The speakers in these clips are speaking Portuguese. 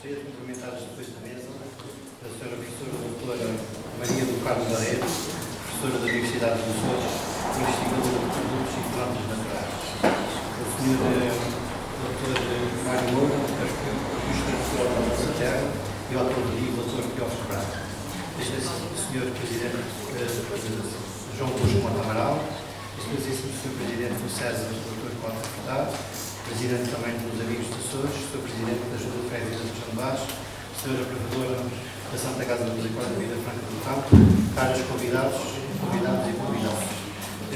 agradecer, cumprimentados depois da mesa, a senhora professora doutora Maria do Carmo Barreto, professora da Universidade dos Açores, investigadora de produtos e plantas naturais. O senhor doutor Mário Moura, administrador da nossa terra, e o autor do livro, doutor Teófilo Braga. Este é o senhor presidente João Bosco Mota Amaral, excelentíssimo senhor presidente do César, doutor Cota Furtado, presidente também dos Amigos dos Açores, senhor presidente da Junta de Freguesia de São Baixo, senhora provedora da Santa Casa da Misericórdia da Vida Franca do Campo, caros convidados e convidadas.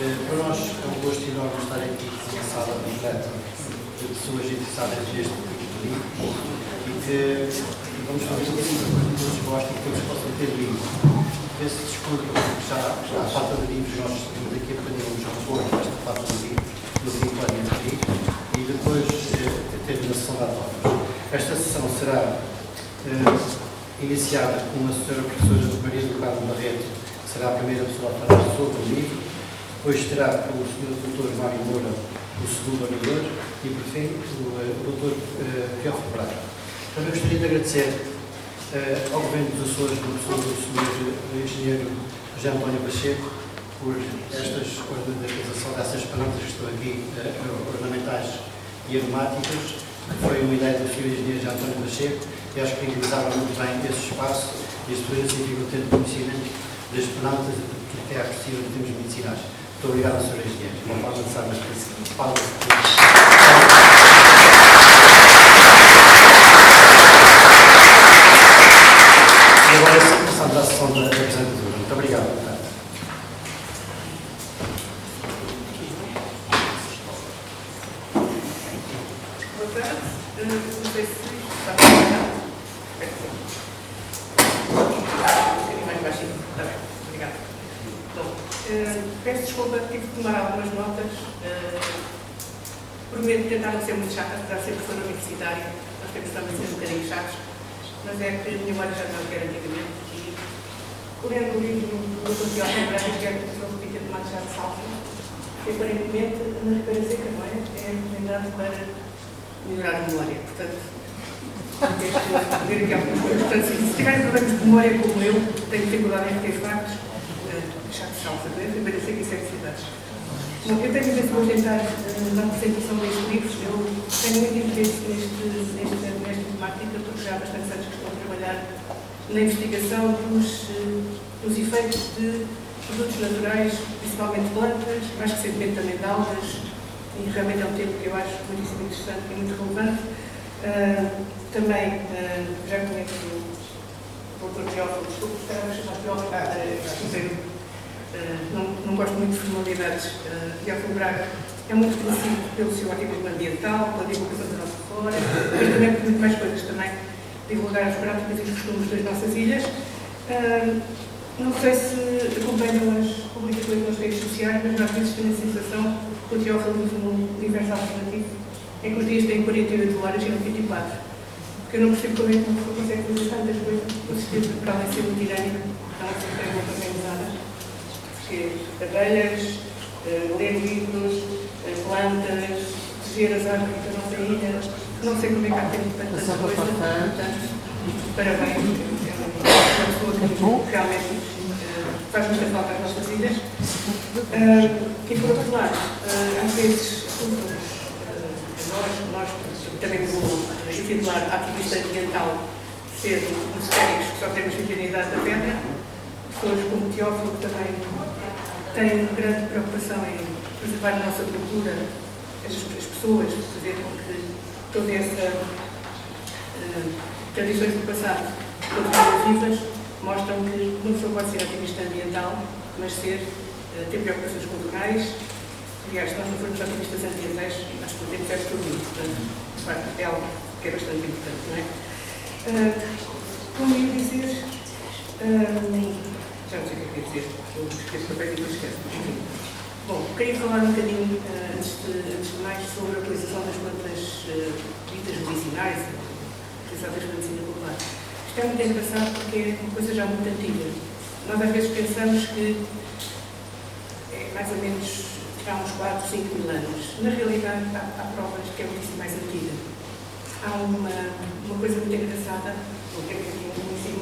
Para nós é um gosto enorme estar aqui numa sala completa de pessoas interessadas neste tipo de livro e que vamos fazer tudo isso para que todos gostem e que todos possam ter livro. Esse desculpa, porque já há falta de livros, nós temos aqui a bocadinho vamos repor esta falta de livro no Vitória e depois ter uma sessão de autónomos. Esta sessão será iniciada com a senhora professora Maria do Carmo Barreto, que será a primeira pessoa a falar sobre o livro, depois terá o senhor doutor Mário Moura, o segundo orador, e por fim o doutor Teófilo Braga. Também gostaria de agradecer ao Governo dos Açores, na pessoa do senhor engenheiro José António Pacheco, por estas organização dessas plantas que estão aqui, ornamentais e aromáticas, que foi uma ideia do senhor engenheiro José António Pacheco, e acho que utilizava muito bem esse espaço e as pessoas assim ficam tendo conhecimento das plantas e do que é possível em termos medicinais. Muito obrigado, senhor engenheiro. Uma forma de saber para si. E agora sim, passamos à sessão da apresentadora. Muito obrigado. Boa tarde. Não sei se está bem. Um bocadinho mais baixinho. Está bem. Obrigada. Bom, peço desculpa, tive de tomar algumas notas. Prometo tentar não ser muito chata, apesar de ser professora universitária. Nós temos também de ser um bocadinho chatos. Mas é que a minha memória já não quer antigamente. E lendo o livro do Dr. Teófilo Braga, que é a professora Rita de Matos de Salsa, que aparentemente na ribeira seca, não é? É recomendado para melhorar a memória. Portanto, ver aqui algumas coisas. Portanto, se tiverem problemas de memória como eu, tenho dificuldade em reter factos, deixar de salsa, não é? Ribeira seca e sexualidades. Bom, eu tenho a vou tentar, na apresentação deste livro, eu tenho muito interesse nesta temática, porque já há bastantes anos que estou a trabalhar na investigação dos efeitos de produtos naturais, principalmente plantas, mais recentemente também de algas, e realmente é um tema que eu acho muitíssimo interessante e muito relevante. Também, já conheço o Dr. Teófilo, desculpe, estava a chamar Teófilo, não gosto muito de formalidades. Teófilo Braga é muito conhecido pelo seu ativismo ambiental, pela divulgação da nossa flora, mas também por muito mais coisas, também divulgar as práticas e os costumes das nossas ilhas. Não sei se acompanham as publicações nas redes sociais, mas às vezes tenho a sensação que o Teófilo diz no universo alternativo é que os dias têm 48 horas e não 24. Porque eu não percebo como é que uma pessoa consegue fazer tantas coisas, com certeza, para além de ser muito dinâmico, não se tem muito organizadas. Abelhas, ler livros, plantas, proteger as árvores da nossa ilha. Não sei como é que há tempo para tanta coisa. Portanto, parabéns. É uma pessoa que realmente faz muita falta às nossas ilhas. E por outro lado, às vezes, nós também como titular ativista ambiental, ser uns técnicos que só temos higienidade da pedra, pessoas como Teófilo que também têm grande preocupação em preservar a nossa cultura, as pessoas, fazer com que toda essa tradições do passado continuem vivas, mostram que não só pode ser ativista ambiental, mas ter preocupações culturais. Aliás, se nós não formos ativistas ambientais, acho que não temos certo tudo isso. Portanto, de facto, é algo que é bastante importante, não é? Como ia dizer, já não sei o que é dizer, eu esqueço o papel e depois esqueço. Enfim. Bom, queria falar um bocadinho, antes de mais, sobre a utilização das plantas ditas medicinais, utilizadas na medicina popular. Isto é muito engraçado porque é uma coisa já muito antiga. Nós às vezes pensamos que é mais ou menos há uns 4, 5 mil anos. Na realidade, há provas que é muitíssimo mais antiga. há uma coisa muito engraçada, não temos aqui um ensino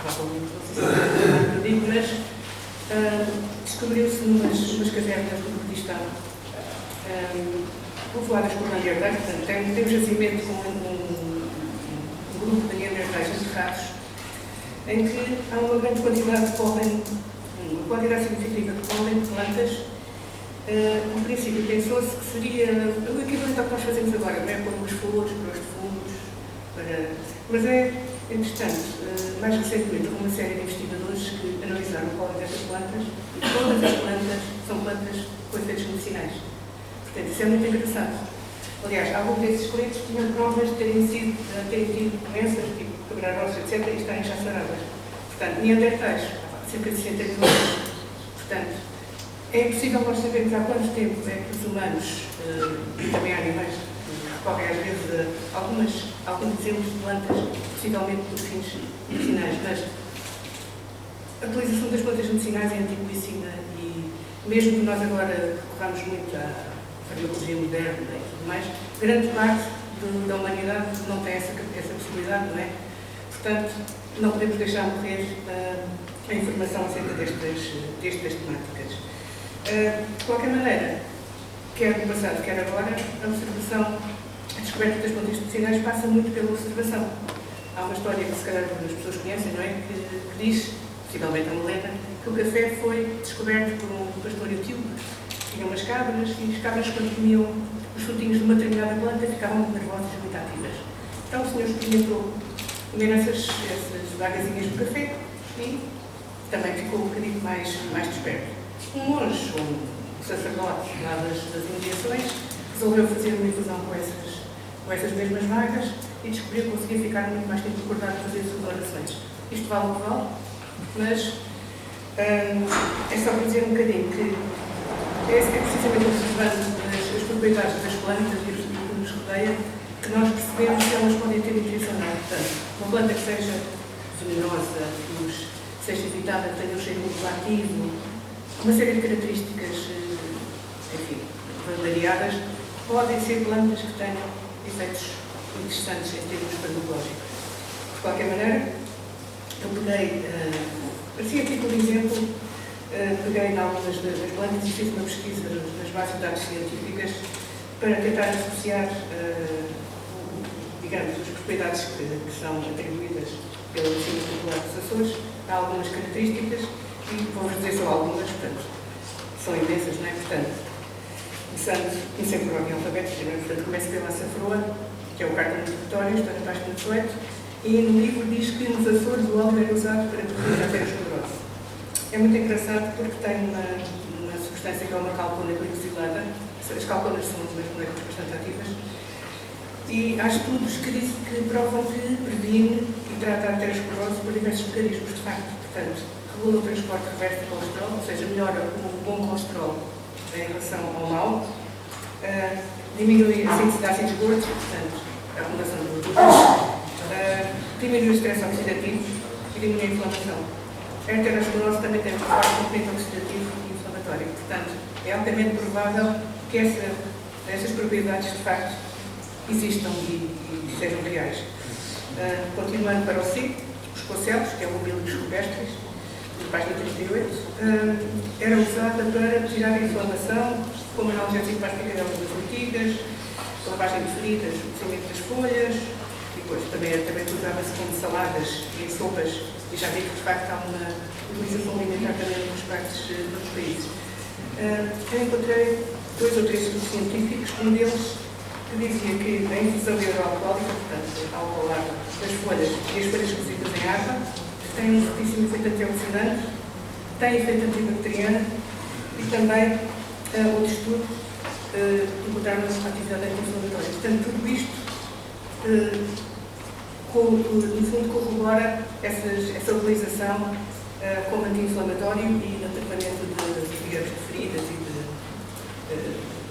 provavelmente não sei se eu digo, mas descobriu-se umas cavernas do Kurdistão, povoadas por neandertais, portanto, tem um jazimento com um grupo de neandertais enterrados, em que há uma grande quantidade de pólen, uma quantidade significativa de pólen de plantas. No princípio pensou-se que seria o equivalente ao que nós fazemos agora, não é? Como os flores para os fungos, mas é interessante, mais recentemente, uma série de investigadores que analisaram o pólen destas plantas e todas as plantas são plantas com efeitos medicinais. Portanto, isso é muito engraçado. Aliás, alguns desses clientes tinham provas de terem tido doenças, tipo quebrar ossos, etc., e estarem já saradas. Portanto, neandertais, cerca de 60 mil anos. Portanto, é impossível nós sabermos há quanto tempo é que os humanos e também animais recorrem às vezes a alguns exemplos de plantas, possivelmente por fins medicinais, mas a utilização das plantas medicinais é antiquíssima e mesmo que nós agora recorramos muito à farmacologia moderna e tudo mais, grande parte da humanidade não tem essa possibilidade, não é? Portanto, não podemos deixar morrer a informação acerca destas temáticas. De qualquer maneira, quer no passado, quer agora, a descoberta das plantas medicinais passa muito pela observação. Há uma história que se calhar as pessoas conhecem, não é? Que diz, possivelmente a Melena, que o café foi descoberto por um pastor etíope. Tinha umas cabras e as cabras, quando comiam os frutinhos de uma determinada planta, ficavam muito nervosas e muito ativas. Então o senhor experimentou comer essas vagazinhas do café e também ficou um bocadinho mais desperto. Um monge, um sacerdote lá das imediações, resolveu fazer uma infusão com essas mesmas vagas e descobriu que conseguia ficar muito mais tempo acordado a fazer as suas orações. Isto vale o que vale, mas é só para dizer um bocadinho que é precisamente observando as propriedades das plantas e o que nos rodeia que nós percebemos que elas podem ter nutrição. Portanto, uma planta que seja venenosa, que seja evitada, que tenha um cheiro muito ativo, uma série de características, enfim, variadas, podem ser plantas que tenham efeitos interessantes em termos farmacológicos. De qualquer maneira, eu peguei, assim aqui por exemplo, peguei em algumas das plantas e fiz uma pesquisa nas bases de dados científicas para tentar associar, digamos, as propriedades que são atribuídas pela medicina popular dos Açores a algumas características e vou-vos dizer só algumas, portanto, são imensas, não é? Portanto, comecei por ordem alfabética, não é? Portanto, começo pela açafroa, que é o cártamo de Vitória, está na página 18, e no livro diz que nos Açores o óleo era usado para prevenir arteriosclerose. É muito engraçado porque tem uma substância que é uma calcona glicosilada. As calconas são umas moléculas bastante ativas. E há estudos que provam que previne e trata a arteriosclerose por diversos mecanismos, de facto. Portanto, regula o transporte reverso de colesterol, ou seja, melhora o bom colesterol em relação ao mau, diminui a síntese de ácidos gordos, portanto, a acumulação de gorduras, diminui o estresse oxidativo e diminui a inflamação. A arteriosclerose também tem um forte componente oxidativo e inflamatório, portanto, é altamente provável que essas propriedades, de facto, existam e sejam reais. Continuando para o C, os cocelos, que é o umbilicus rupestris, de página 38, era usada para tirar a inflamação, como analgésico para as picadelas das ortigas, lavagem de feridas, o cimento das folhas, e depois também usava-se como saladas e sopas, e já vi que de facto há uma utilização alimentar também em algumas partes dos países. Eu encontrei 2 ou 3 estudos científicos, um deles que dizia que a infusão hidroalcoólica, portanto, alcoolada das folhas e as folhas cozidas em água, tem um fortíssimo efeito antioxidante, tem efeito antibacteriano e também outro estudo encontraram uma atividade anti-inflamatória. Portanto, tudo isto, no fundo, corrobora essa utilização como anti-inflamatório e no tratamento de feridas e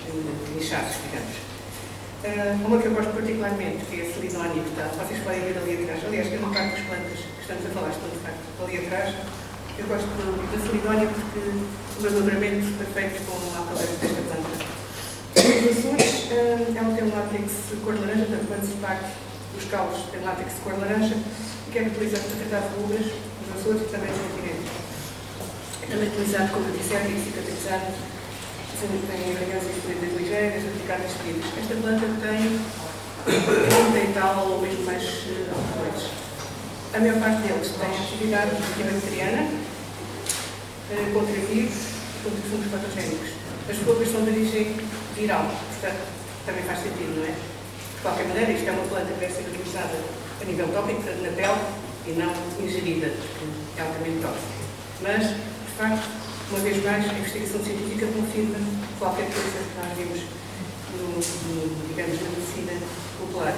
de inchaços, digamos. Uma que eu gosto particularmente, que é a selinónia, vocês podem ver ali atrás. Aliás, que é uma parte das plantas que estamos a falar, estão de facto ali atrás. Eu gosto da selinónia porque o meu dobramento perfeito com a alcaldeira desta planta. dos Açores, ela tem um látex cor laranja, portanto, quando se parte os caules tem látex cor laranja, que é utilizado para tratar rugas nos Açores e também no continente. É também utilizado como antisséptico, cicatrizante, tem arranhões e feridas ligeiras, urticárias feridas. Esta planta tem 30 e tal ou mesmo mais alcaloides. A maior parte deles tem atividade antibacteriana, contra vírus e contra fungos patogénicos. As folhas são de origem viral, portanto, também faz sentido, não é? De qualquer maneira, isto é uma planta que deve ser utilizada a nível tópico, portanto, na pele, e não ingerida, porque é altamente tóxica. Mas, de facto, uma vez mais, a investigação científica confirma qualquer coisa que nós vimos digamos, na medicina popular.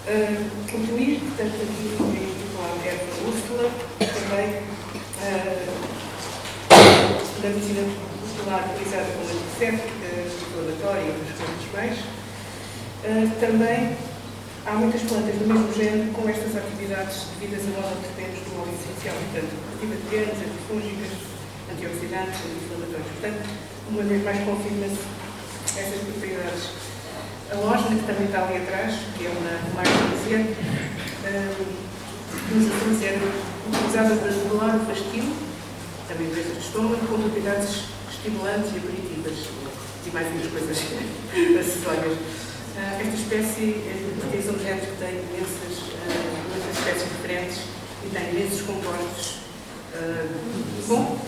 O tomilho, portanto, aqui em particular é a úrsula, também na medicina popular utilizada como antisséptica, inflamatória e outras coisas mais. Também há muitas plantas do mesmo género com estas atividades devidas a nós obtemos do óleo essencial, portanto, antibacterianas, antifúngicas, antioxidantes, anti-inflamatórios. Portanto, uma vez mais confirma-se essas propriedades. A lógina, que também está ali atrás, que é uma marca dizer, nos Açores era utilizada para regular o fastio, também doenças de estômago, com propriedades estimulantes e aperitivas e mais umas coisas acessórias. Esta espécie pertence a um género que tem imensas espécies diferentes e tem imensos compostos. Bom,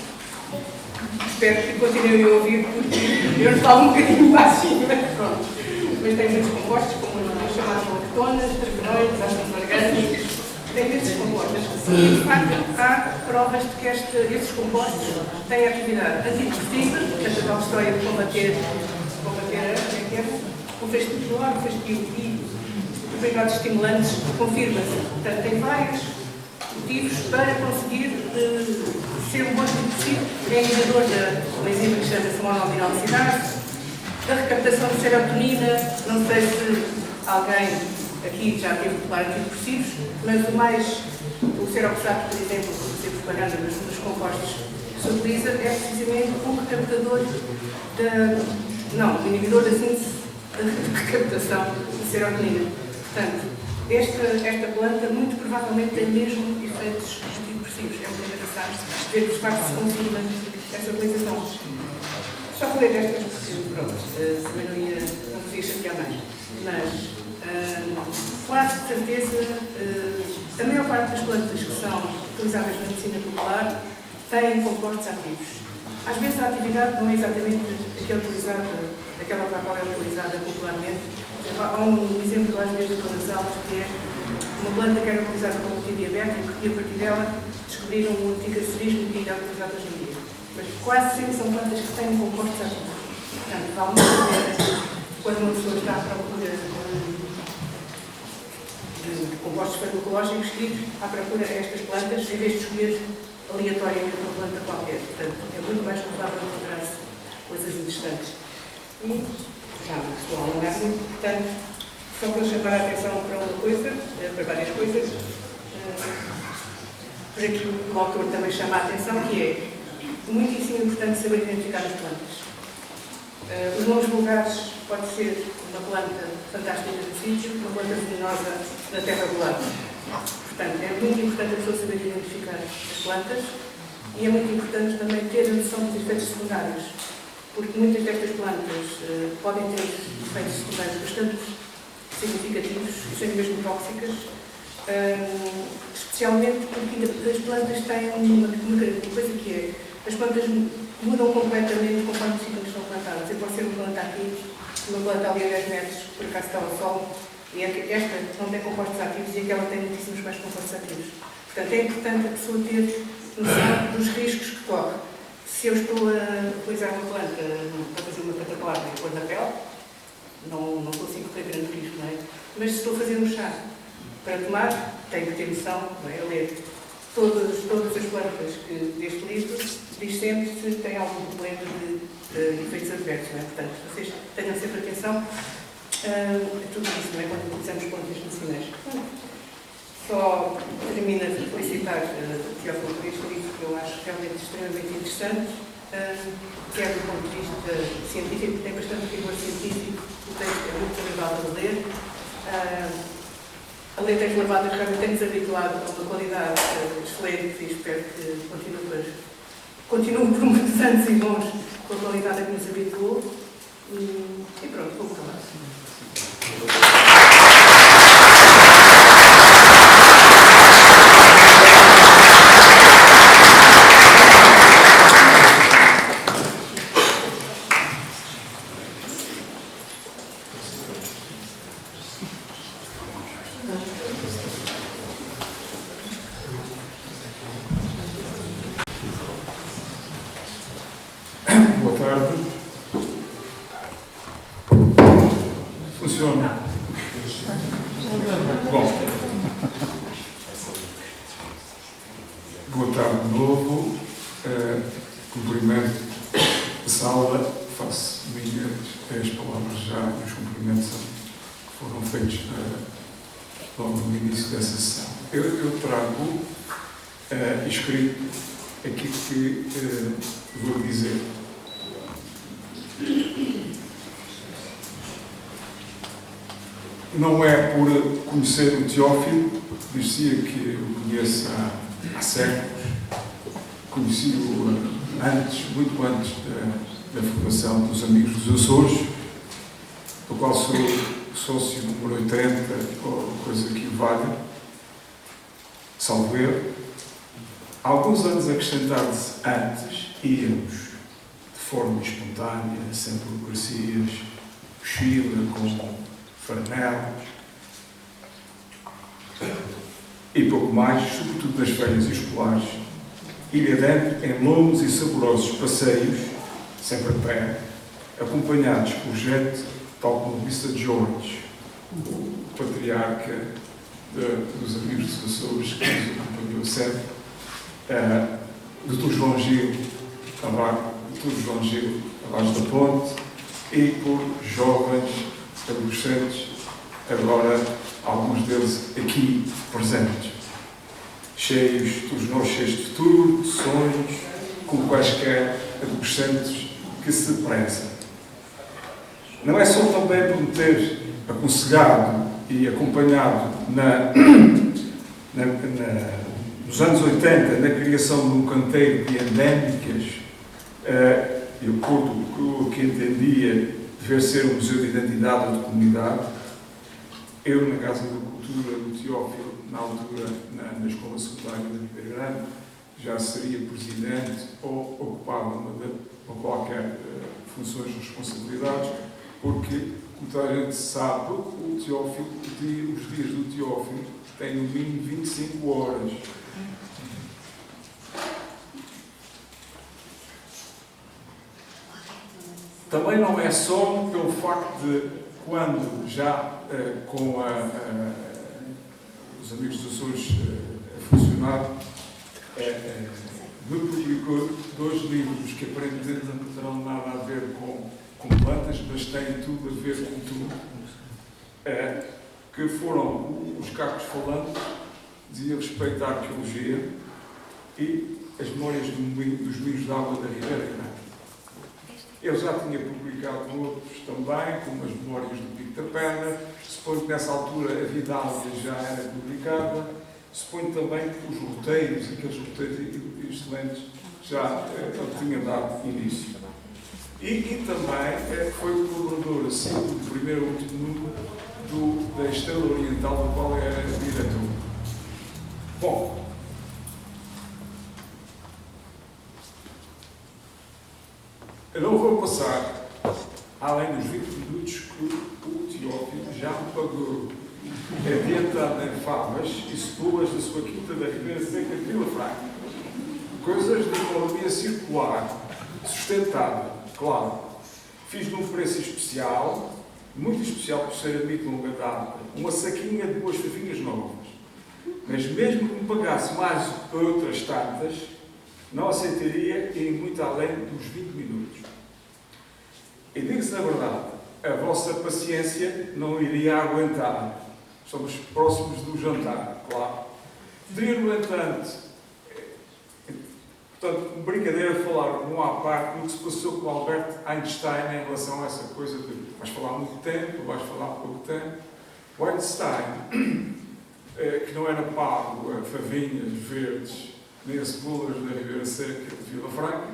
espero que continuem a ouvir, porque eu falo um bocadinho baixinho, mas pronto. Mas tem muitos compostos, como os chamados lactonas, terpenoides, ácidos orgânicos, tem muitos compostos. E, de facto, há provas de que estes compostos têm atividade antidepressiva, portanto, a tal história de combater o fastio, o fastio e propriedades estimulantes, confirma-se. Portanto, tem vários motivos para conseguir ser um bom antidepressivo. É inibidor da uma enzima que chama-se monoaminoxidase, da recaptação de serotonina. Não sei se alguém aqui já teve de tomar antidepressivos, mas o seroxato, por exemplo, por ser propaganda dos compostos que se utiliza, é precisamente um recaptador o inibidor da síntese da recaptação de serotonina. Portanto, esta planta muito provavelmente tem mesmo efeitos antidepressivos. É muito engraçado ver que de facto se confirma essa utilização. Só falei destas porque, pronto, também não podia chatear mais. Mas, quase de certeza, a maior parte das plantas que são utilizadas na medicina popular têm compostos ativos. Às vezes a atividade não é exatamente aquela para a qual é utilizada popularmente. Há um exemplo às vezes das aulas que é uma planta que era utilizada como antidiabético e a partir dela descobriram um anticancerígeno que ainda é utilizado hoje em dia. Mas quase sempre são plantas que têm compostos ativos. Portanto, vale muito a pena quando uma pessoa está à procura de compostos farmacológicos, ir à procura destas plantas em vez de escolher aleatoriamente uma planta qualquer. Portanto, é muito mais provável encontrar-se coisas interessantes. E já não estou a alongar muito, portanto, só para chamar a atenção para uma coisa, para várias coisas. Por aqui o autor também chama a atenção, que é muitíssimo importante saber identificar as plantas. Os nomes vulgares pode ser uma planta fantástica do sítio, uma planta venenosa da terra do lado. Portanto, é muito importante a pessoa saber identificar as plantas e é muito importante também ter a noção dos efeitos secundários, porque muitas destas plantas podem ter efeitos secundários bastante significativos e serem mesmo tóxicas, especialmente porque as plantas têm uma coisa que é, as plantas mudam completamente conforme os sítios estão plantadas. Eu posso ser uma planta aqui, uma planta ali a 10 metros, por acaso está ao sol, e esta não tem compostos ativos e aquela tem muitíssimos mais compostos ativos. Portanto, é importante a pessoa ter noção dos riscos que corre. Se eu estou a utilizar uma planta para fazer uma cataplasma e pôr na pele, não consigo ter grande risco, não é? Mas se estou a fazer um chá para tomar, tenho que ter noção, não é? A ler todas as plantas deste livro, diz sempre se tem algum problema de efeitos adversos, não é? Portanto, vocês tenham sempre atenção a tudo isso, não é? Quando utilizamos plantas medicinais. Só termino a felicitar Teófilo por este livro, que eu acho realmente extremamente interessante. quer do ponto de vista científico, tem bastante rigor científico, o texto é muito agradável de ler. A ler textos lavados realmente tem-nos habituado a uma qualidade excelente e espero que continue por muitos anos e bons com a qualidade a que nos habituou. E pronto, vou acabar. Boa tarde. Funciona? Bom. Boa tarde de novo. Cumprimento a sala. Faço minhas as palavras já e os cumprimentos que foram feitos logo no início dessa sessão. Eu trago escrito aquilo que vou dizer. Não é por conhecer o Teófilo, dizia que o conheço há séculos, conheci-o muito antes da fundação dos Amigos dos Açores, do qual sou sócio número 80, ou coisa que o valha, salvo erro. Há alguns anos acrescentados antes, íamos de forma espontânea, sem burocracias, mochila, com farnelos e pouco mais, sobretudo nas férias escolares, ilha dentro, em longos e saborosos passeios, sempre a pé, acompanhados por gente, tal como o Mr. George, o patriarca dos Amigos dos Açores, que nos acompanhou sempre, Dr. João Gil, abaixo da ponte, e por jovens adolescentes, agora alguns deles aqui presentes, todos nós cheios de futuro, de sonhos, como quaisquer adolescentes que se prezam. Não é só também por me ter aconselhado e acompanhado nos anos 80, na criação de um canteiro de endémicas, eu curto o que entendia dever ser um museu de identidade ou de comunidade. Eu, na Casa da Cultura do Teófilo, na altura, na Escola Secundária da Ribeira Grande, já seria presidente ou ocupava qualquer funções de responsabilidades, porque, como toda a gente sabe, o Teófilo, os dias do Teófilo têm no mínimo 25 horas. Também não é só pelo facto de, quando já com os Amigos dos Açores a funcionar, me publicou 2 livros que aparentemente não terão nada a ver com plantas, mas têm tudo a ver com tudo, que foram os Cacos Falantes, dizia respeito à arqueologia, e as memórias dos moinhos de água da Ribeira Grande. Eu já tinha publicado outros também, como as memórias do Pico da Perna. Suponho que nessa altura a Vidália já era publicada. Suponho também que os roteiros, aqueles roteiros excelentes, já tinha dado início. E também foi o colaborador, assim, do primeiro e último número da Estrela Oriental, do qual era diretor. Bom, eu não vou passar, além dos 20 minutos que o Teófilo já me pagou, adiantado em favas e cebolas da sua quinta da Ribeira Seca de Vila Franca. Coisas de economia circular, sustentável, claro. Fiz num preço especial, muito especial por ser amigo de longa data, uma saquinha de 2 favinhas novas. Mas mesmo que me pagasse mais outras tantas, não aceitaria ir muito além dos 20 minutos. E digo-se na verdade, a vossa paciência não iria aguentar. Estamos próximos do jantar, claro. Poderia, no entanto, Portanto, brincadeira de falar um à parte no que se passou com o Albert Einstein em relação a essa coisa de vais falar muito tempo, vais falar pouco tempo. O Einstein, que não era pago a favinhas verdes nem a cebolas da Ribeira Seca de Vila Franca,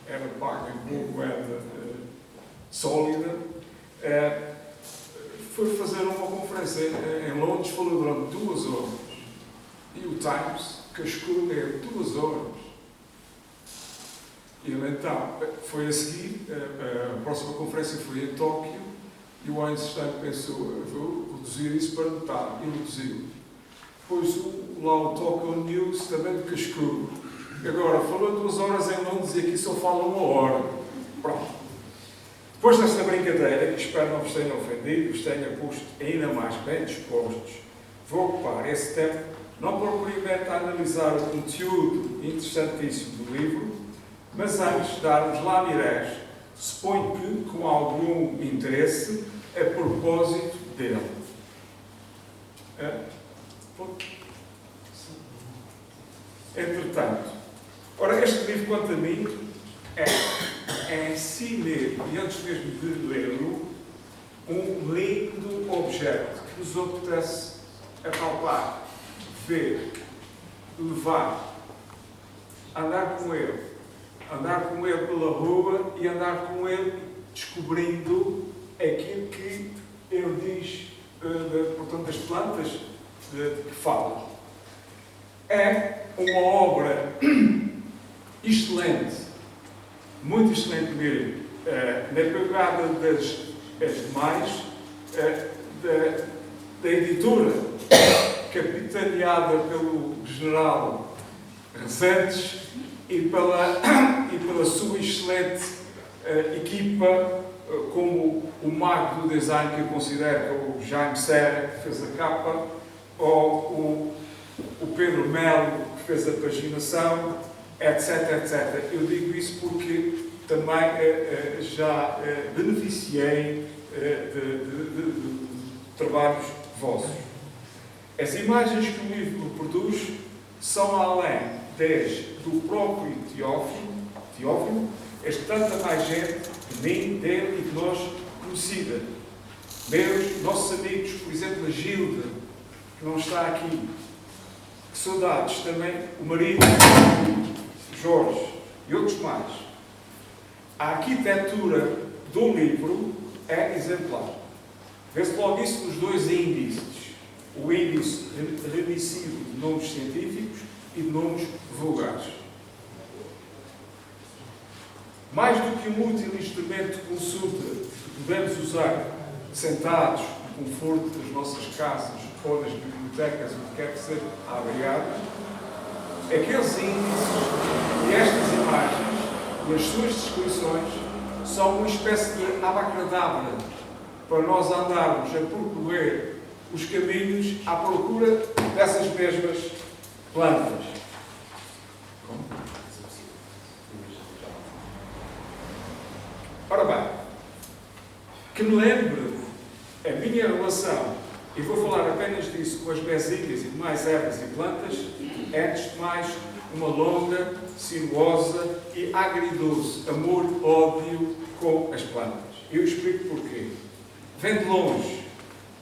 era pago em boa moeda sólida, foi fazer uma conferência em Londres, falou durante 2 horas. E o Times cascou nele 2 horas. E ele então foi a seguir, a próxima conferência foi em Tóquio, e o Einstein pensou, vou reduzir isso para metade, e reduziu. Depois lá o Tokyo News também de cascou. Agora, falou 2 horas em Londres e aqui só fala 1 hora. Pronto. Depois desta brincadeira, que espero não vos tenha ofendido, vos tenha posto ainda mais bem dispostos, vou ocupar esse tempo, não propriamente a analisar o conteúdo interessantíssimo do livro, mas antes de darmos lá mirés, suponho que com algum interesse a propósito dele. Entretanto, ora, este livro, quanto a mim, é em si mesmo, e antes mesmo de lê-lo, um lindo objeto que nos apetece apalpar, ver, levar, andar com ele pela rua e andar com ele descobrindo aquilo que ele diz, portanto, das plantas de que fala. É uma obra excelente, muito excelente mesmo, na pegada das demais, da editora, capitaneada pelo general Resendes e pela sua excelente equipa, como o mago do design que eu considero, que é o Jaime Serra, que fez a capa, ou o Pedro Melo, que fez a paginação, etc, etc. Eu digo isso porque também já beneficiei de trabalhos vossos. As imagens que o livro produz são além do próprio Teófilo, tanta mais gente de mim, dele e de nós conhecida. Nossos amigos, por exemplo, a Gilda, que não está aqui. Que saudades também, o marido, Jorge e outros mais. A arquitetura do livro é exemplar. Vê-se logo isso nos 2 índices. O índice remissivo de nomes científicos e de nomes vulgares. Mais do que um útil instrumento de consulta que podemos usar sentados no conforto das nossas casas ou nas bibliotecas, o que quer que seja, abrigados, aqueles índices e estas imagens e as suas descrições são uma espécie de abacadabra para nós andarmos a percorrer os caminhos à procura dessas mesmas plantas. Ora bem, que me lembre a minha relação, e vou falar apenas disso, com as besilhas e demais ervas e plantas, é, antes de mais, uma longa, sinuosa e agridoce amor-ódio com as plantas. Eu explico porquê. Vem de longe,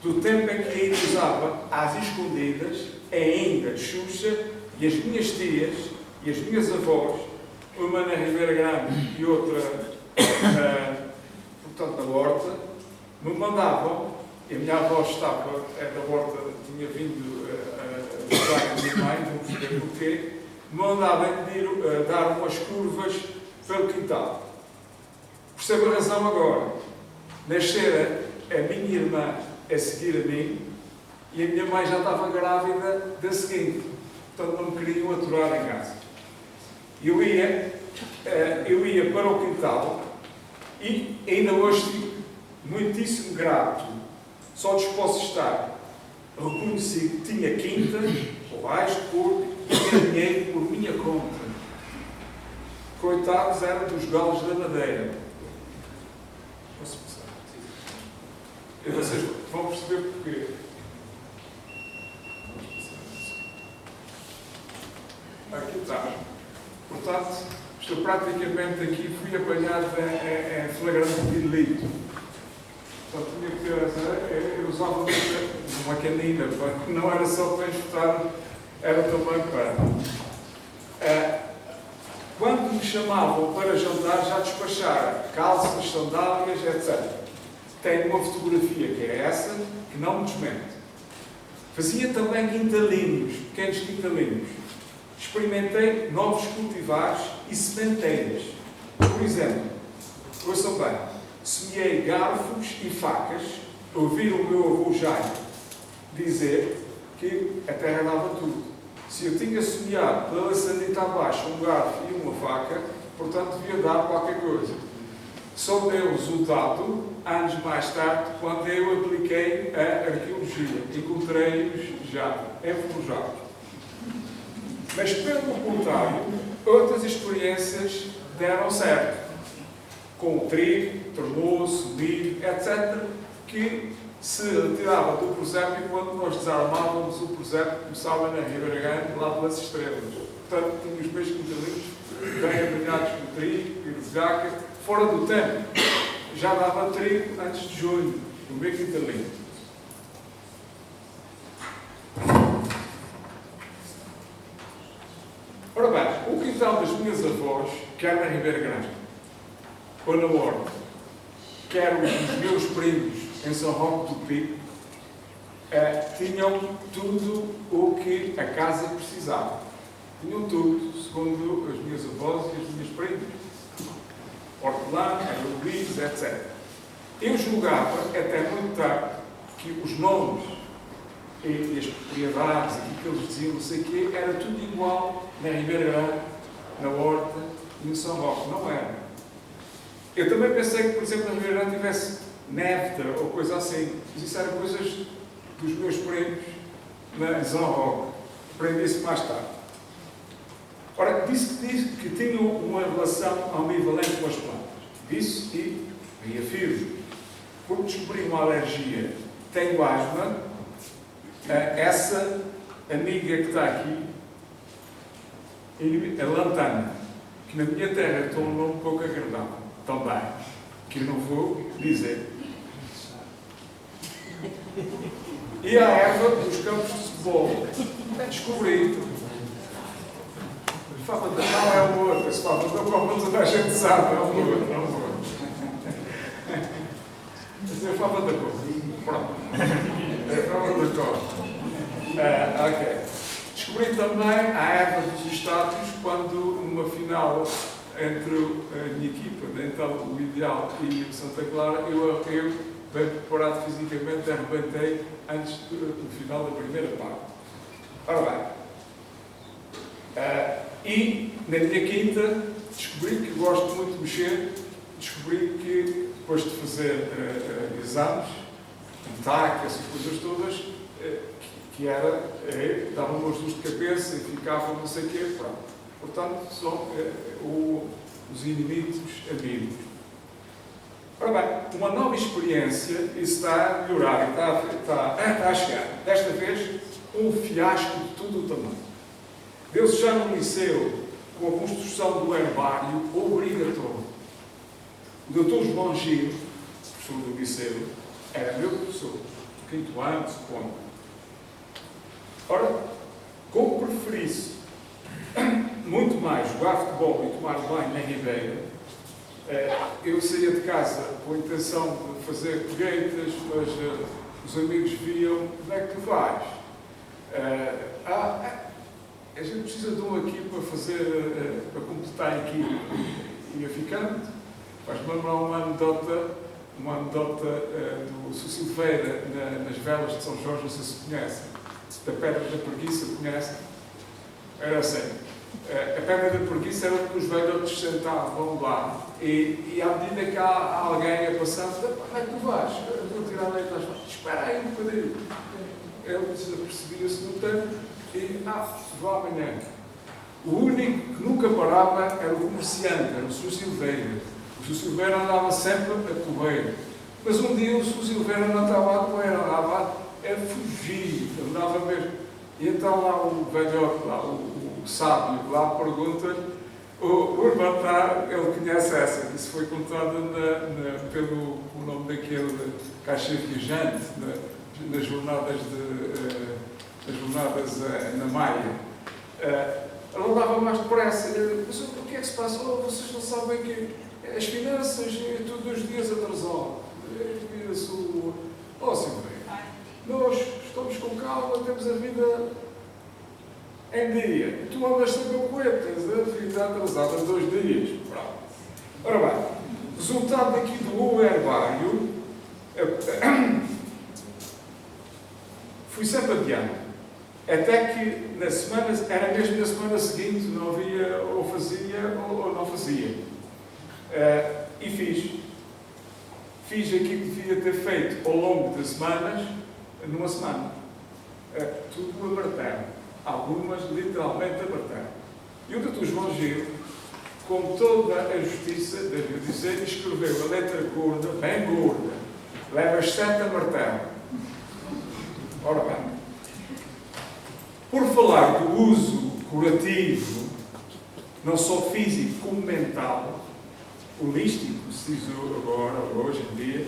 do tempo em que ainda usava às escondidas, ainda Xuxa, e as minhas tias e as minhas avós, uma na Ribeira Grande e outra portanto, na Horta, me mandavam, e a minha avó estava, da Horta, tinha vindo a buscar a minha mãe, não perceber porquê, me mandavam dar umas curvas pelo quintal. Percebo a razão agora. Nascera a minha irmã a seguir a mim, e a minha mãe já estava grávida da seguinte. Portanto, não me queriam aturar em casa. Eu ia para o quintal e ainda hoje fico muitíssimo grato. Só lhes posso estar. Reconheci que tinha quinta, ovais de porco e tinha dinheiro por minha conta. Coitados eram dos galos da Madeira. Posso passar? E vocês vão perceber porquê. Aqui está. Portanto, estou praticamente aqui, fui apanhado em flagrante delito. Portanto, tinha que ter, eu usava uma canina, não era só para escutar, era também para. Quando me chamavam para jantar, já despachara calças, sandálias, etc. Tenho uma fotografia que é essa, que não me desmente. Fazia também quintalinhos, pequenos quintalinhos. Experimentei novos cultivares e sementeiras. Por exemplo, ouçam bem, semeei garfos e facas, ouvi o meu avô Jaime dizer que a terra dava tudo. Se eu tinha semeado pela sanita abaixo um garfo e uma faca, portanto devia dar qualquer coisa. Só deu resultado anos mais tarde, quando eu apliquei a arqueologia. Encontrei-os já enferrujados. Mas, pelo contrário, outras experiências deram certo. Com o trigo, tremoço, milho, etc., que se retirava do presépio e quando nós desarmávamos o presépio começava na Ribeira Grande, lá pelas estrelas. Portanto, tinha os meus quintalinhos bem apanhados com trigo, piruzgaca, fora do tempo. Já dava trigo antes de junho, no meu quintalinho. Ora bem, o quintal das minhas avós, quer na Ribeira Grande, ou na Horta, quer os meus primos em São Roque do Pico, tinham tudo o que a casa precisava. Tinham tudo, segundo as minhas avós e as minhas primas. Hortelã, Luís, etc. Eu julgava, até muito tarde, que os nomes e as propriedades, aquilo que eles diziam, não sei o quê, era tudo igual na Ribeira Grande, na Horta e em São Roque. Não era. Eu também pensei que, por exemplo, na Ribeira Grande tivesse néfta ou coisa assim. Mas isso eram coisas dos meus primos na São Roque. Aprendi isso mais tarde. Ora, disse que tinham uma relação ambivalente com as plantas. Disse e reafirmo. Porque descobri uma alergia. Tenho asma. Essa amiga que está aqui, a lantana, que na minha terra tem um nome pouco agradável, também, que eu não vou dizer. E a erva dos campos de futebol. Descobri. Fava da não é uma outra, se fava da como toda a gente sabe, é uma outra, não é uma outra. Mas eu fava da cor. Pronto. Eu fava da cor. Ok. Descobri também a erva dos estátuos quando, numa final entre a minha equipa, então o Ideal e o Santa Clara, eu bem preparado fisicamente, arrebentei antes do final da primeira parte. Ora bem. E, na minha quinta, descobri que gosto muito de mexer, descobri que, depois de fazer exames, TAC, essas coisas todas, que era, dava umas dores de cabeça e ficava não sei o quê, pronto. Portanto, são os inimigos amigos. Ora bem, uma nova experiência está a melhorar, está a chegar. Desta vez, um fiasco de todo o tamanho. Deu-se já no liceu com a construção do herbário obrigatório. O Dr. João Gil, professor do liceu, era meu professor, do 5º ano, suponho. Ora, como preferisse muito mais jogar futebol e tomar banho na Ribeira, eu saía de casa com a intenção de fazer colheitas, mas os amigos viam, onde é que tu vais? A gente precisa de um aqui para fazer, para completar a equipe. Ia ficando. Faz-me lembrar uma anedota do Sr. Silveira nas velas de São Jorge, não sei se conhecem. Da Pedra da Preguiça, conhecem? Era assim. A Pedra da Preguiça era porque os velhotes sentavam lá e à medida que há alguém a passar, onde é que tu vais? Eu vou tirar leite às mãos. Espera aí um bocadinho. Ele percebia-se no tempo e, vou amanhã. O único que nunca parava era o comerciante, era o Sr. Silveira. O Sr. Silveira andava sempre a correr. Mas um dia o Sr. Silveira não estava a correr, andava a fugir, andava mesmo. E então lá o velhote, lá, o sábio, lá pergunta-lhe, O irmão ele conhece essa, isso foi contada pelo o nome daquele caixa viajante nas jornadas na Maia. Ela dava mais depressa. Mas o que é que se passa? Vocês não sabem que as finanças é tudo 2 dias atrasado. Senhor, nós estamos com calma, temos a vida em dia. Tu andas sempre a poetas, a vida atrasada 2 dias. Pronto. Ora bem, resultado aqui do herbário, fui sempre adiante. Até que na semana, era mesmo na semana seguinte, não havia, ou fazia ou não fazia. E fiz aquilo que devia ter feito ao longo das semanas, numa semana. Tudo a martelo. Algumas literalmente a martelo. E o Dr. João Gil, com toda a justiça, devo dizer, escreveu a letra gorda, bem gorda, leva 7 a martelo. Ora bem. Por falar do uso curativo, não só físico como mental, holístico, se diz agora, hoje em dia,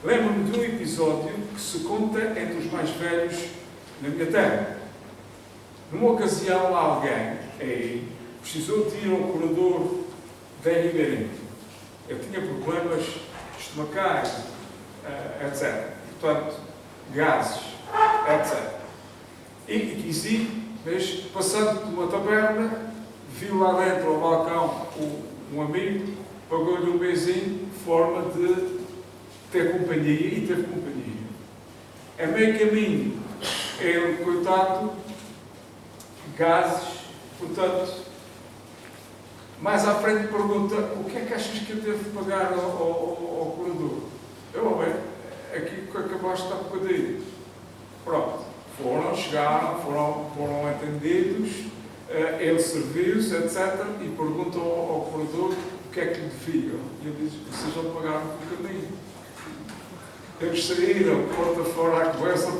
lembro-me de um episódio que se conta entre os mais velhos na minha terra. Numa ocasião, alguém aí precisou de ir ao corredor da Ribeirinho. Eu tinha problemas estomacais, etc. Portanto, gases, etc. E quis ir, mas passando de uma taberna, viu lá dentro ao balcão um amigo, pagou-lhe um beijinho, forma de ter companhia, e teve companhia. A meio caminho, ele, coitado, gases, portanto, mais à frente pergunta: o que é que achas que eu devo pagar ao corredor? Aqui que acabaste de dar bocadinho. Pronto. Chegaram, foram atendidos, ele serviu-se, etc. E perguntam ao corredor o que é que lhe deviam. E ele diz: vocês já pagaram por caminho. Eles saíram, porta fora à conversa,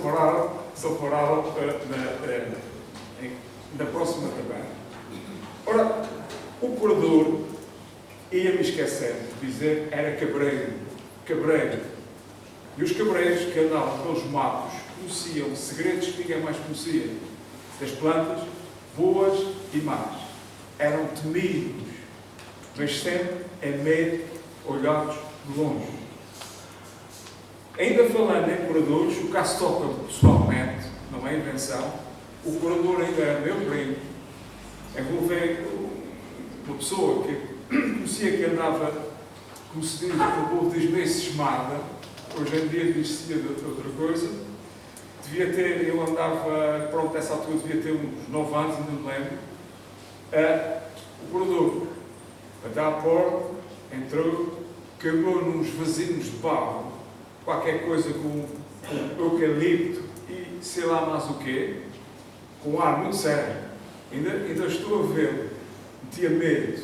só pararam na próxima taberna. Ora, o corredor, ia-me esquecendo de dizer, era cabreiro. E os cabreiros que andavam pelos matos conheciam segredos que ninguém mais conhecia. Das plantas, boas e más. Eram temidos, mas sempre em medo, olhados de longe. Ainda falando em curadores, o caso toca pessoalmente, não é invenção. O curador ainda era meu primo. Envolveu uma pessoa que conhecia que andava, como se diz, o povo diz meio cismada. Hoje em dia diz-se de outra coisa. Devia ter, ele andava, pronto, nessa altura devia ter uns 9 anos, ainda me lembro. O curador, até à porta, entrou, cagou nos vasinhos de barro, qualquer coisa com eucalipto e sei lá mais o quê, com um ar muito sério. Ainda estou a ver, tinha medo.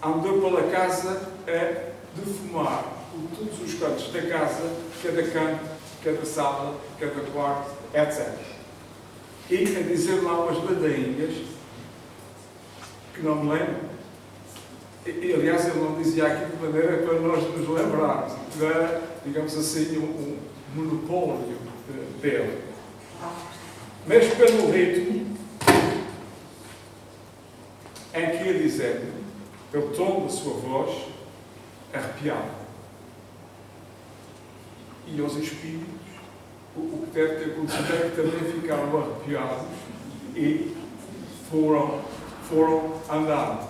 Andou pela casa a defumar por todos os cantos da casa, cada canto, cada sala, cada quarto, etc. E a dizer lá umas ladainhas que não me lembro. E, aliás, ele não dizia aquilo de maneira para nós nos lembrarmos. Era, digamos assim, um monopólio dele. Mas pelo ritmo em que ia dizendo, pelo tom da sua voz, arrepiado. E aos espíritos, o que deve ter acontecido é que também ficaram arrepiados e foram andar.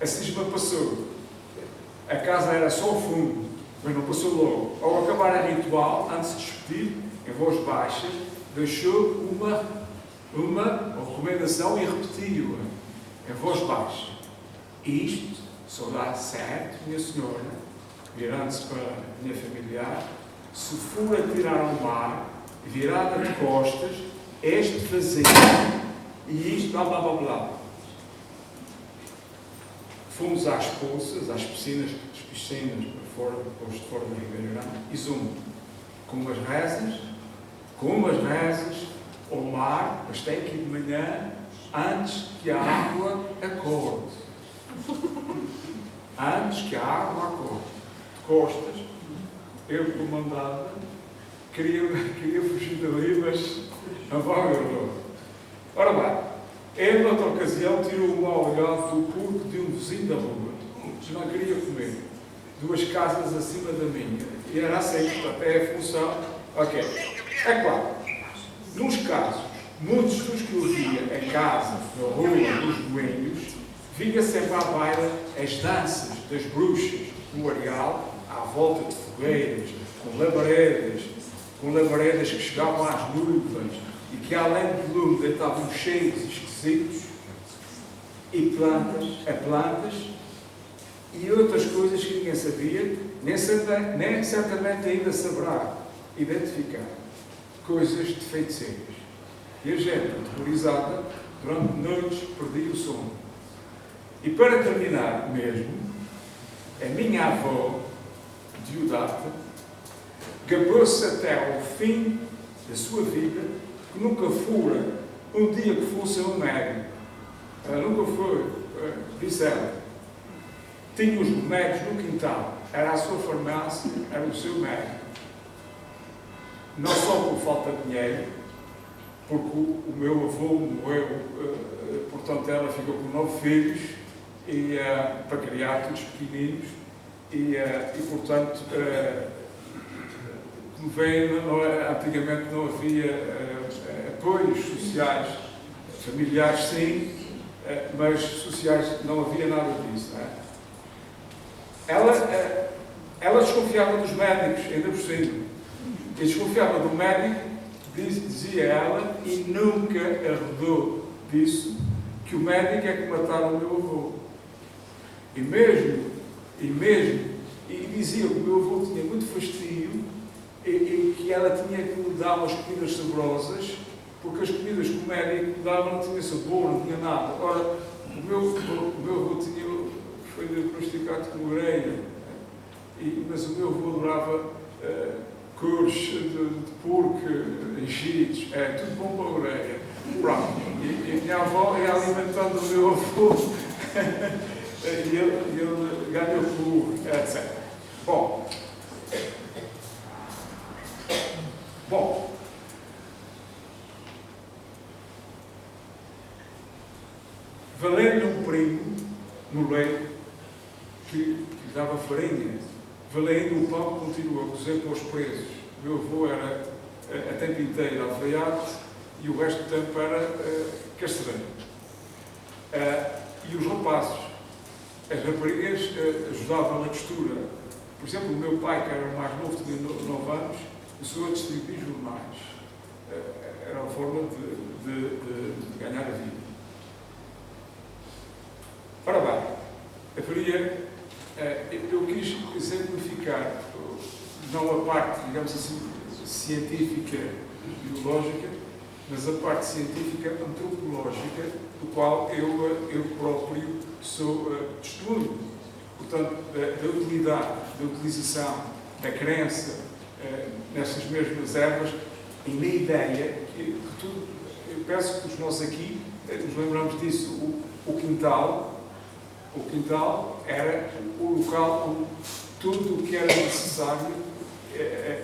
A cisma passou. A casa era só o fundo, mas não passou logo. Ao acabar o ritual, antes de despedir, em voz baixa, deixou uma recomendação e repetiu-a, em voz baixa. Isto só dá certo, minha senhora, virando-se para a minha familiar, se for a tirar ao mar, virada de costas, este vazio, e isto, blá, blá, blá, blá. Fomos às poças, às piscinas, para fora, depois de fora da Ribeira Grande, e zoom, com umas rezas, ao mar, mas tem que ir de manhã, antes que a água acorde. Antes que a água acorre de costas, eu comandava, queria fugir dali, mas a vaga errou. Ora bem, ele, noutra ocasião, tirou o mau olhado do porco de um vizinho da rua. Não queria comer. 2 casas acima da minha. E era assim, portanto, é a função. Ok. É claro, nos casos, muitos dos que eu via em casa, na rua, nos moinhos, via sempre à baila as danças das bruxas no areal, à volta de fogueiras, com labaredas que chegavam às nuvens e que, além de lume, deitavam cheios esquisitos e plantas e outras coisas que ninguém sabia, nem certamente ainda saberá identificar. Coisas de feiticeiros. E a gente, aterrorizada, durante noites perdia o sono. E para terminar mesmo, a minha avó, Diodata, gabou-se até ao fim da sua vida que nunca fora um dia que fosse um médico. Ela nunca foi, disse ela. Tinha os remédios no quintal, era a sua farmácia, era o seu médico. Não só por falta de dinheiro, porque o meu avô morreu, portanto ela ficou com 9 filhos, e, para criar todos pequeninos, e portanto, como veio, antigamente não havia apoios sociais, familiares sim, mas sociais não havia nada disso. Não é? Ela desconfiava dos médicos, ainda por cima. E desconfiava do médico, dizia ela, e nunca arredou disso, que o médico é que mataram o meu avô. E dizia que o meu avô tinha muito fastio e que ela tinha que lhe dar umas comidas saborosas, porque as comidas que o médico dava não tinha sabor, não tinha nada. Ora, o meu avô foi diagnosticado com ureia, mas o meu avô adorava cores de porco, enchidos, tudo bom para a ureia. Pronto. E a minha avó ia alimentando o meu avô e ele ganhou por etc. Bom, valendo-lhe um primo no leito que dava farinha, valendo o pão que continuou a cozer com os presos. O meu avô era a tempo inteiro alfaiate e o resto do tempo era castedeiro. E os rapazes, as raparigas, ajudavam na costura. Por exemplo, o meu pai, que era o mais novo, tinha 9 anos, começou a distribuir jornais. Era uma forma de ganhar a vida. Ora bem, eu quis exemplificar não a parte, digamos assim, científica e biológica, mas a parte científica antropológica, do qual eu próprio sou testemunho. Portanto, da utilidade, da utilização, da crença nessas mesmas ervas e na ideia que tudo, eu penso que nós aqui nos lembramos disso, o quintal era o local onde tudo o que era necessário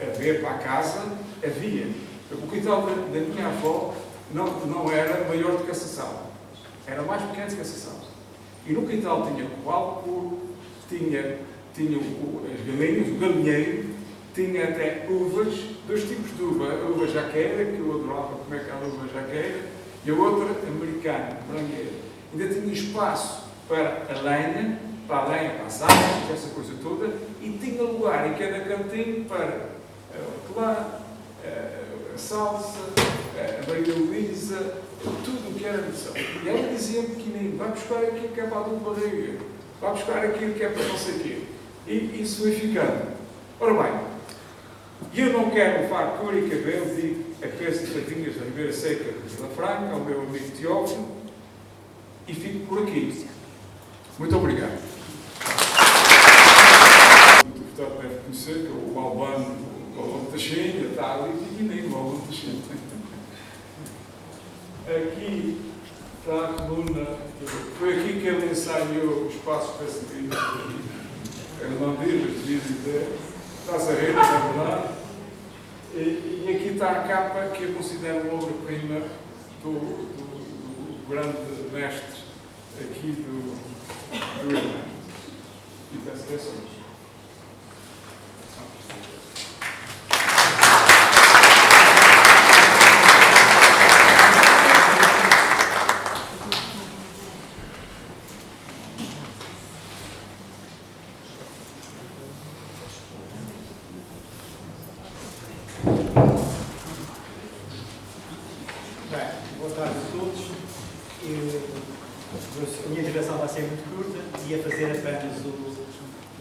haver para a casa havia. O quintal da minha avó não era maior do que essa sala, era mais pequeno do que essa sala. E no quintal tinha o álcool, tinha as galinhas, o galinheiro, tinha até uvas, 2 tipos de uva, a uva jaqueira, que eu adorava comer aquela uva jaqueira, e a outra americana, branqueira. Ainda tinha espaço para a lenha, para as árvores, essa coisa toda, e tinha lugar em cada cantinho para a hortelã, a salsa, a Maria Luísa, tudo o que era necessário. E ela dizia pequenino, vai buscar aquilo que é para a dor de barriga, vai buscar aquilo que é para não sei o quê. E isso foi ficando. Ora bem, eu não quero levar cor e cabelo, digo a peça de sardinhas da Ribeira Seca de Vila Franca, ao meu amigo Teófilo, e fico por aqui. Muito obrigado. O deputado deve conhecer que o Albano, o Albano Teixeira, está ali pequenininho, o Albano Teixeira. Aqui para a coluna. Foi aqui que ele ensaiou o espaço pacifista. Ele não diz, devia dizer. Está-se a rir, na verdade. E aqui está a capa que eu considero uma obra-prima do grande mestre aqui do Irlanda. E peço atenção. A minha intervenção vai ser muito curta, ia fazer apenas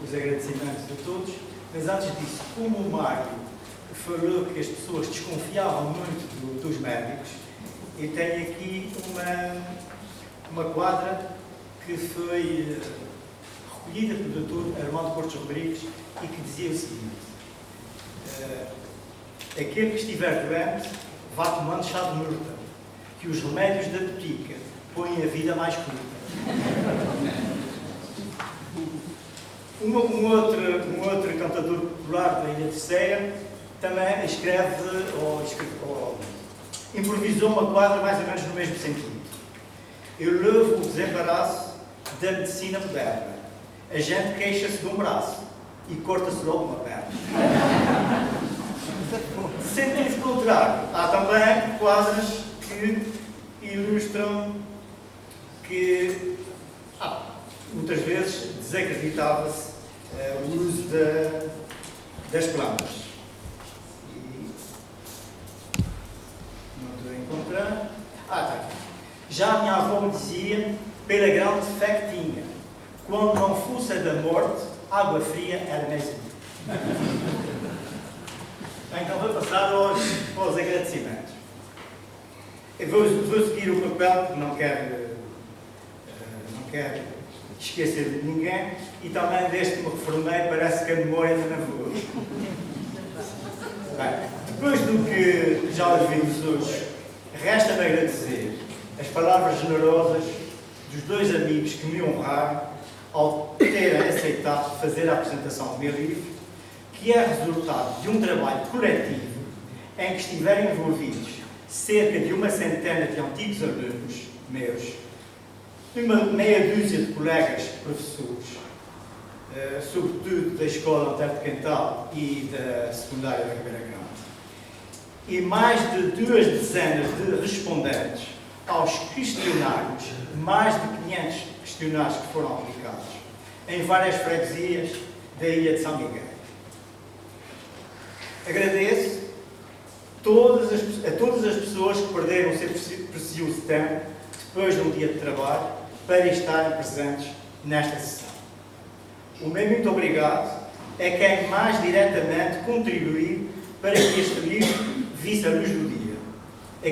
os agradecimentos de todos, mas antes disso, como o Mário falou que as pessoas desconfiavam muito dos médicos, eu tenho aqui uma quadra que foi recolhida pelo Dr. Armando Portos Rodrigues e que dizia o seguinte: aquele que estiver doente, vá tomando chá de murta, que os remédios da botica põem a vida mais curta. Um outro cantador popular da Ilha Terceira também escreve, improvisou uma quadra mais ou menos no mesmo sentido. Eu levo o desembaraço da medicina moderna. A gente queixa-se de um braço e corta-se logo uma perna. Sentido contrário, há também quadras que ilustram que muitas vezes desacreditava-se o uso das plantas. E não estou a encontrar. Tá. Já a minha avó me dizia, pela grande fé que tinha, quando não fosse a da morte, água fria era mesmo. Então vou passar aos agradecimentos. Eu vou seguir o papel, porque não quero esquecer de ninguém, e também desde que me reformei parece que a memória ainda não voou. Bem, depois do que já ouvimos hoje, resta-me agradecer as palavras generosas dos dois amigos que me honraram ao terem aceitado fazer a apresentação do meu livro, que é resultado de um trabalho coletivo em que estiveram envolvidos cerca de uma centena de antigos alunos meus, uma meia dúzia de colegas professores, sobretudo da Escola Antero de Quental e da Secundária da Ribeira Grande, e mais de 2 dezenas de respondentes aos questionários, mais de 500 questionários que foram aplicados em várias freguesias da Ilha de São Miguel. Agradeço a todas as pessoas que perderam o seu precioso tempo depois de um dia de trabalho para estarem presentes nesta sessão. O meu muito obrigado é quem mais diretamente contribuiu para que este livro visse a luz do dia.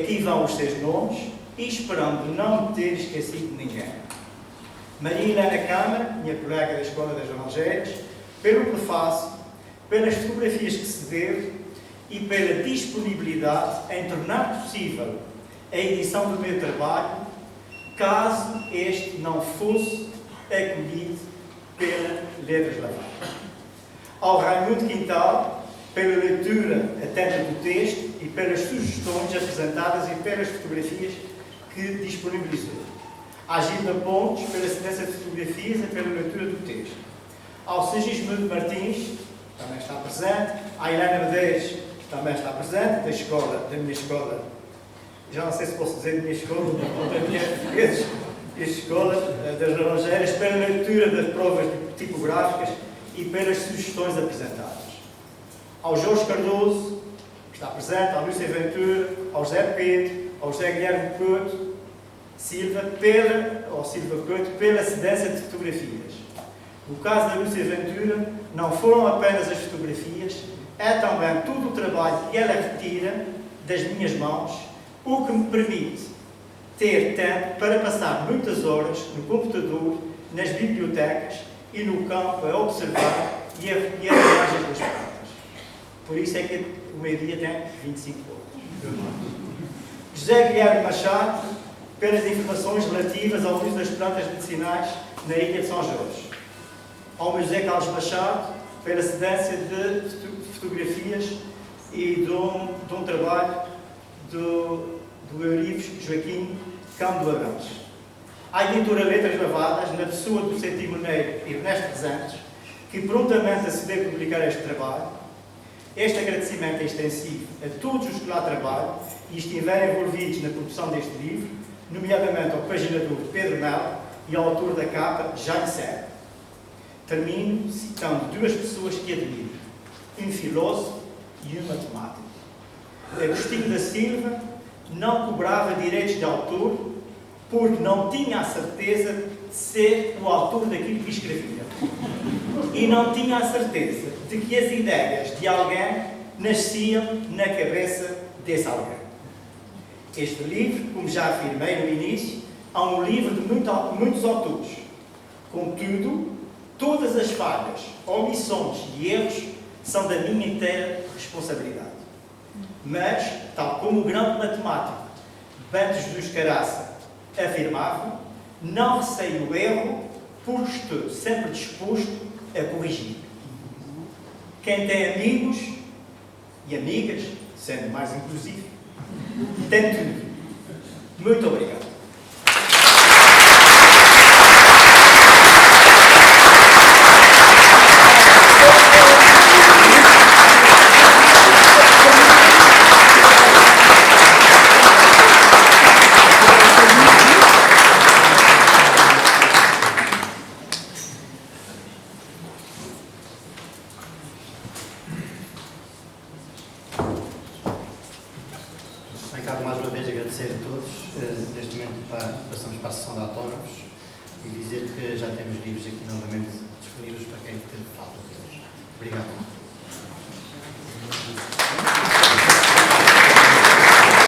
Aqui vão os seus nomes e esperando não me ter esquecido de ninguém. Maria Helena Câmara, minha colega da Escola das Evangelhas, pelo prefácio, pelas fotografias que se deu e pela disponibilidade em tornar possível a edição do meu trabalho, caso este não fosse acolhido pela Letras Lavada. Ao Raimundo Quintal, pela leitura atenta do texto e pelas sugestões apresentadas e pelas fotografias que disponibilizou. À Gilda Pontes, pela cedência de fotografias e pela leitura do texto. Ao Sigismundo Martins, também está presente. À Helena Medeiros, também está presente, da minha escola. Já não sei se posso dizer da minha escola, da minha escola das Laranjeiras, pela leitura das provas tipográficas e pelas sugestões apresentadas. Ao Jorge Cardoso, que está presente, ao Lúcia Ventura, ao José Pedro, ao José Guilherme Couto Silva, pela cedência de fotografias. No caso da Lúcia Ventura, não foram apenas as fotografias, é também todo o trabalho que ela retira das minhas mãos, o que me permite ter tempo para passar muitas horas no computador, nas bibliotecas e no campo a observar e a recolher imagens das plantas. Por isso é que o meio-dia tem 25 horas. José Guilherme Machado, pelas informações relativas ao uso das plantas medicinais na ilha de São Jorge. Ao Museu Carlos Machado, pela cedência de fotografias e de um trabalho do Eurives Joaquim Campo do Abrantes. À editora Letras Lavadas, na pessoa do seu timoneiro Ernesto Rezantes, que prontamente acedeu a publicar este trabalho. Este agradecimento é extensivo a todos os que lá trabalham e estiverem envolvidos na produção deste livro, nomeadamente ao paginador Pedro Melo e ao autor da capa, Jaime Serra. Termino citando duas pessoas que admiro, um filósofo e um matemático. Agostinho da Silva não cobrava direitos de autor porque não tinha a certeza de ser o autor daquilo que escrevia. E não tinha a certeza de que as ideias de alguém nasciam na cabeça desse alguém. Este livro, como já afirmei no início, é um livro de muitos autores. Contudo, todas as falhas, omissões e erros são da minha inteira responsabilidade. Mas, tal como o grande matemático Bento Jesus Caraça afirmava, não receio o erro porque estou sempre disposto a corrigir. Quem tem amigos e amigas, sendo mais inclusivo, tem tudo. Muito obrigado. Quero mais uma vez agradecer a todos. Neste momento passamos para a sessão de autónomos e dizer que já temos livros aqui novamente disponíveis para quem ter falta deles. Obrigado.